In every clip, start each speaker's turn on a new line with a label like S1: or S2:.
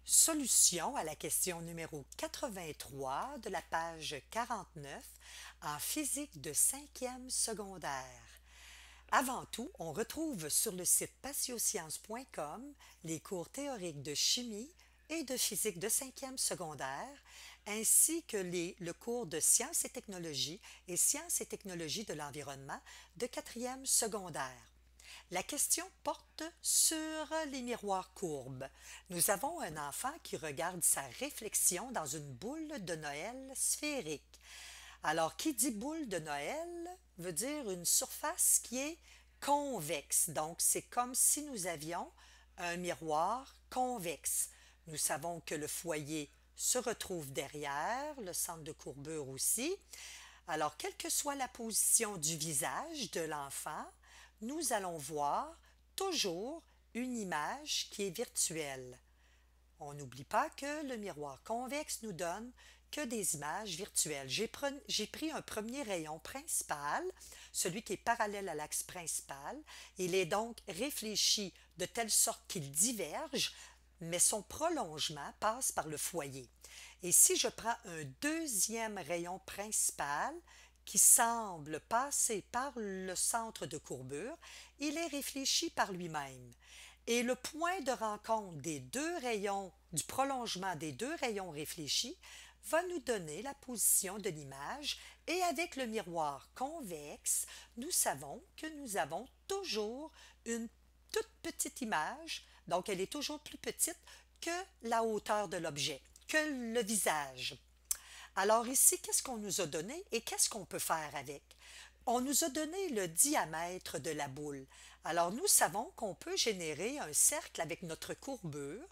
S1: Solution à la question numéro 83 de la page 49 en physique de cinquième secondaire. Avant tout, on retrouve sur le site patiosciences.com les cours théoriques de chimie et de physique de cinquième secondaire, ainsi que le cours de sciences et technologies de l'environnement de quatrième secondaire. La question porte sur les miroirs courbes. Nous avons un enfant qui regarde sa réflexion dans une boule de Noël sphérique. Alors, qui dit boule de Noël veut dire une surface qui est convexe. Donc, c'est comme si nous avions un miroir convexe. Nous savons que le foyer se retrouve derrière, le centre de courbure aussi. Alors, quelle que soit la position du visage de l'enfant, nous allons voir toujours une image qui est virtuelle. On n'oublie pas que le miroir convexe nous donne que des images virtuelles. J'ai pris un premier rayon principal, celui qui est parallèle à l'axe principal. Il est donc réfléchi de telle sorte qu'il diverge, mais son prolongement passe par le foyer. Et si je prends un deuxième rayon principal qui semble passer par le centre de courbure, il est réfléchi par lui-même. Et le point de rencontre des deux rayons, du prolongement des deux rayons réfléchis, va nous donner la position de l'image et avec le miroir convexe, nous savons que nous avons toujours une toute petite image, donc elle est toujours plus petite que la hauteur de l'objet, que le visage. Alors ici, qu'est-ce qu'on nous a donné et qu'est-ce qu'on peut faire avec? On nous a donné le diamètre de la boule. Alors nous savons qu'on peut générer un cercle avec notre courbure.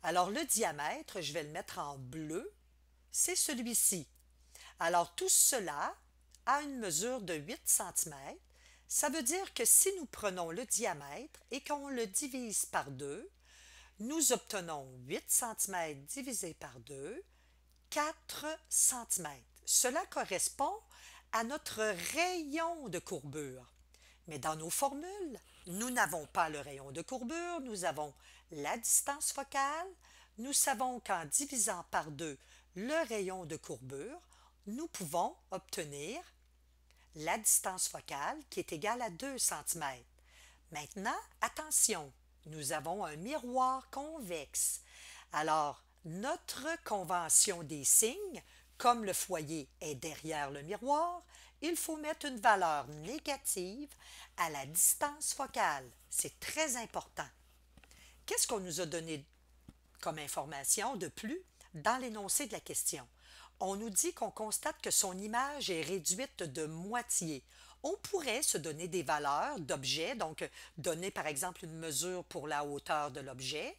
S1: Alors le diamètre, je vais le mettre en bleu, c'est celui-ci. Alors tout cela a une mesure de 8 cm. Ça veut dire que si nous prenons le diamètre et qu'on le divise par 2, nous obtenons 8 cm divisé par 2, 4 cm. Cela correspond à notre rayon de courbure. Mais dans nos formules, nous n'avons pas le rayon de courbure, nous avons la distance focale. Nous savons qu'en divisant par 2 le rayon de courbure, nous pouvons obtenir la distance focale qui est égale à 2 cm. Maintenant, attention, nous avons un miroir convexe. Alors, notre convention des signes, comme le foyer est derrière le miroir, il faut mettre une valeur négative à la distance focale. C'est très important. Qu'est-ce qu'on nous a donné comme information de plus dans l'énoncé de la question? On nous dit qu'on constate que son image est réduite de moitié. On pourrait se donner des valeurs d'objets, donc donner par exemple une mesure pour la hauteur de l'objet,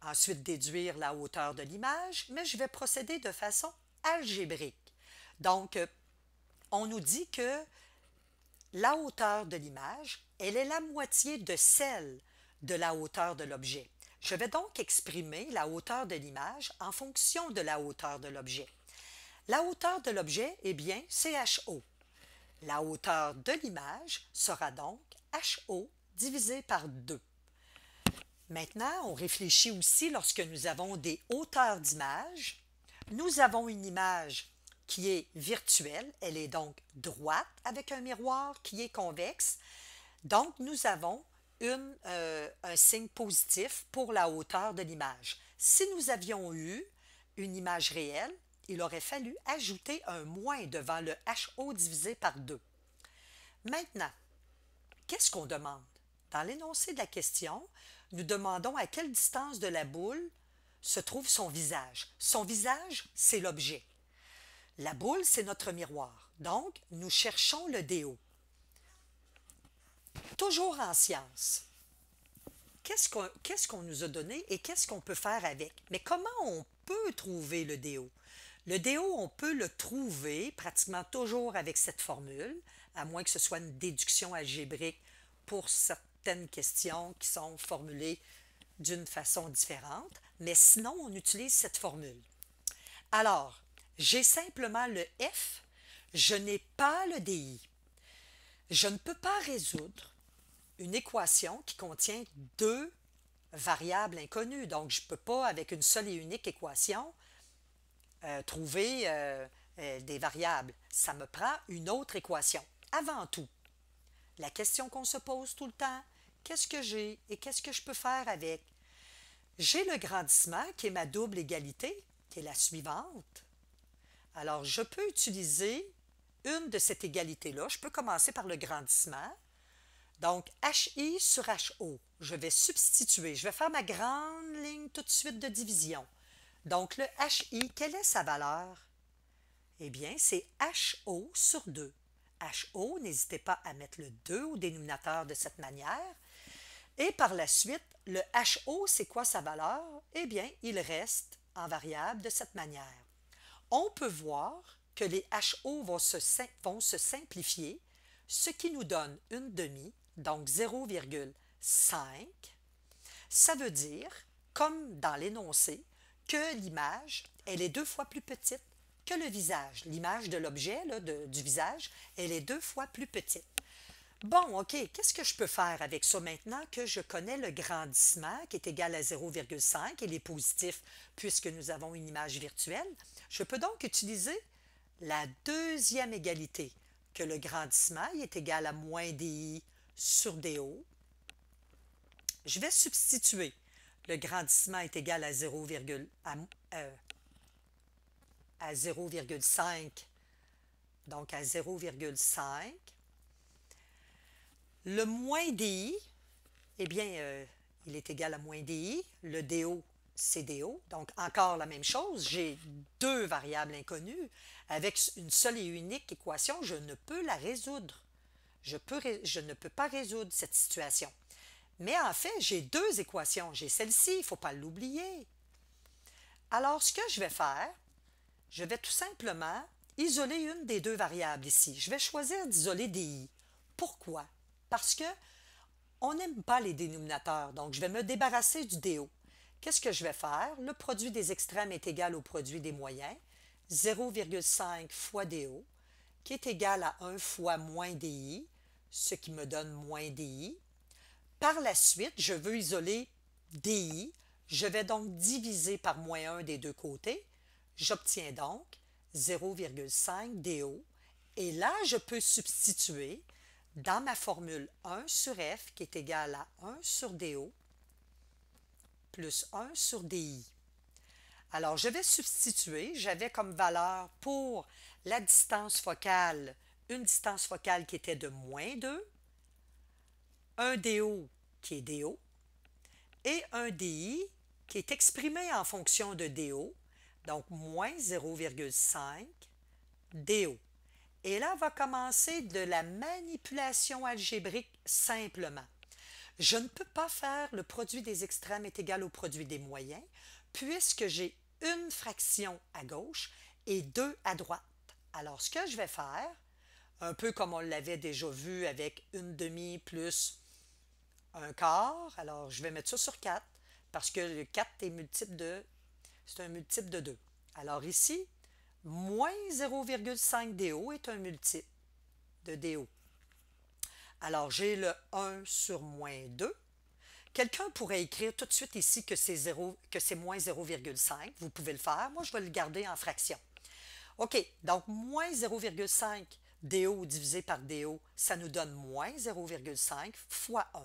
S1: ensuite déduire la hauteur de l'image, mais je vais procéder de façon algébrique. Donc, on nous dit que la hauteur de l'image, elle est la moitié de celle de la hauteur de l'objet. Je vais donc exprimer la hauteur de l'image en fonction de la hauteur de l'objet. La hauteur de l'objet, eh bien, c'est HO. La hauteur de l'image sera donc HO divisé par 2. Maintenant, on réfléchit aussi lorsque nous avons des hauteurs d'image. Nous avons une image qui est virtuelle, elle est donc droite avec un miroir qui est convexe. Donc, nous avons un signe positif pour la hauteur de l'image. Si nous avions eu une image réelle, il aurait fallu ajouter un moins devant le HO divisé par 2. Maintenant, qu'est-ce qu'on demande? Dans l'énoncé de la question, nous demandons à quelle distance de la boule se trouve son visage. Son visage, c'est l'objet. La boule, c'est notre miroir. Donc, nous cherchons le DO. Toujours en sciences. Qu'est-ce qu'on nous a donné et qu'est-ce qu'on peut faire avec? Mais comment on peut trouver le DO? Le DO, on peut le trouver pratiquement toujours avec cette formule, à moins que ce soit une déduction algébrique pour certaines questions qui sont formulées d'une façon différente, mais sinon, on utilise cette formule. Alors, j'ai simplement le F, je n'ai pas le DI. Je ne peux pas résoudre une équation qui contient deux variable inconnue. Donc, je ne peux pas, avec une seule et unique équation, trouver des variables. Ça me prend une autre équation. Avant tout, la question qu'on se pose tout le temps, qu'est-ce que j'ai et qu'est-ce que je peux faire avec? J'ai le grandissement qui est ma double égalité, qui est la suivante. Alors, je peux utiliser une de cette égalité-là. Je peux commencer par le grandissement. Donc, HI sur HO. Je vais substituer. Je vais faire ma grande ligne tout de suite de division. Donc, le HI, quelle est sa valeur? Eh bien, c'est HO sur 2. HO, n'hésitez pas à mettre le 2 au dénominateur de cette manière. Et par la suite, le HO, c'est quoi sa valeur? Eh bien, il reste en variable de cette manière. On peut voir que les HO vont se simplifier, ce qui nous donne une demi, donc 0,5. Ça veut dire, comme dans l'énoncé, que l'image, elle est 2 fois plus petite que le visage. L'image de l'objet, du visage, elle est 2 fois plus petite. Bon, OK, qu'est-ce que je peux faire avec ça maintenant que je connais le grandissement qui est égal à 0,5 et les positifs puisque nous avons une image virtuelle? Je peux donc utiliser la deuxième égalité, que le grandissement est égal à moins DI sur DO. Je vais substituer. Le grandissement est égal à 0,5, donc à 0,5. Le moins DI, eh bien, il est égal à moins DI. Le DO, c'est DO. Donc, encore la même chose. J'ai deux variables inconnues. Avec une seule et unique équation, je ne peux la résoudre. Je ne peux pas résoudre cette situation. Mais en fait, j'ai deux équations. J'ai celle-ci, il ne faut pas l'oublier. Alors, ce que je vais faire, je vais tout simplement isoler une des deux variables ici. Je vais choisir d'isoler DI. Pourquoi? Parce que on n'aime pas les dénominateurs, donc je vais me débarrasser du DO. Qu'est-ce que je vais faire? Le produit des extrêmes est égal au produit des moyens, 0,5 fois DO, qui est égal à 1 fois moins DI, ce qui me donne moins DI. Par la suite, je veux isoler DI. Je vais donc diviser par moins 1 des deux côtés. J'obtiens donc 0,5 DO. Et là, je peux substituer dans ma formule 1 sur F qui est égal à 1 sur DO plus 1 sur DI. Alors, je vais substituer. J'avais comme valeur pour la distance focale, une distance focale qui était de moins 2, un DO qui est DO et un DI qui est exprimé en fonction de DO, donc moins 0,5 DO. Et là va commencer de la manipulation algébrique simplement. Je ne peux pas faire le produit des extrêmes est égal au produit des moyens puisque j'ai une fraction à gauche et deux à droite. Alors, ce que je vais faire, un peu comme on l'avait déjà vu avec une demi plus un quart, alors je vais mettre ça sur 4 parce que le 4 est c'est un multiple de 2. Alors ici, moins 0,5 DO est un multiple de DO. Alors, j'ai le 1 sur moins 2. Quelqu'un pourrait écrire tout de suite ici que c'est moins 0,5. Vous pouvez le faire. Moi, je vais le garder en fraction. OK, donc moins 0,5 DO divisé par DO, ça nous donne moins 0,5 fois 1.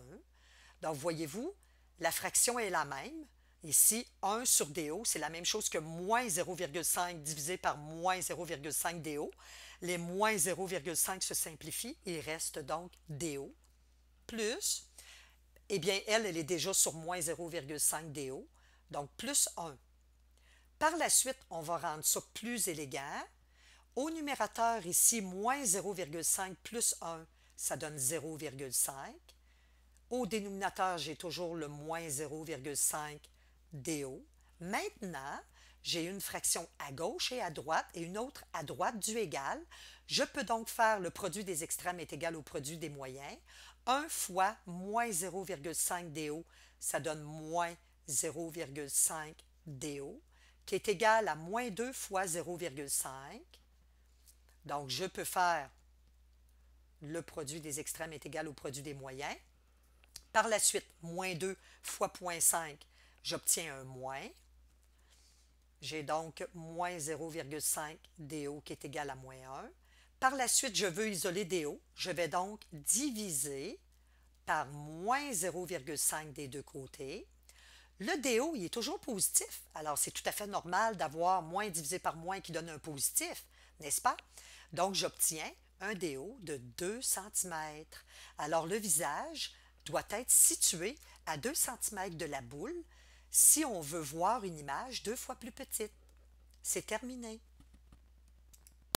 S1: Donc, voyez-vous, la fraction est la même. Ici, 1 sur DO, c'est la même chose que moins 0,5 divisé par moins 0,5 DO. Les moins 0,5 se simplifient, il reste donc DO. Plus, eh bien, elle est déjà sur moins 0,5 DO, donc plus 1. Par la suite, on va rendre ça plus élégant. Au numérateur, ici, moins 0,5 plus 1, ça donne 0,5. Au dénominateur, j'ai toujours le moins 0,5 DO. Maintenant, j'ai une fraction à gauche et à droite et une autre à droite du égal. Je peux donc faire le produit des extrêmes est égal au produit des moyens. 1 fois moins 0,5 DO, ça donne moins 0,5 DO, qui est égal à moins 2 fois 0,5. Donc, je peux faire le produit des extrêmes est égal au produit des moyens. Par la suite, moins 2 fois 0,5, j'obtiens un moins. J'ai donc moins 0,5 DO qui est égal à moins 1. Par la suite, je veux isoler DO. Je vais donc diviser par moins 0,5 des deux côtés. Le DO, il est toujours positif. Alors, c'est tout à fait normal d'avoir moins divisé par moins qui donne un positif, n'est-ce pas? Donc, j'obtiens un DO de 2 cm. Alors, le visage doit être situé à 2 cm de la boule si on veut voir une image 2 fois plus petite. C'est terminé.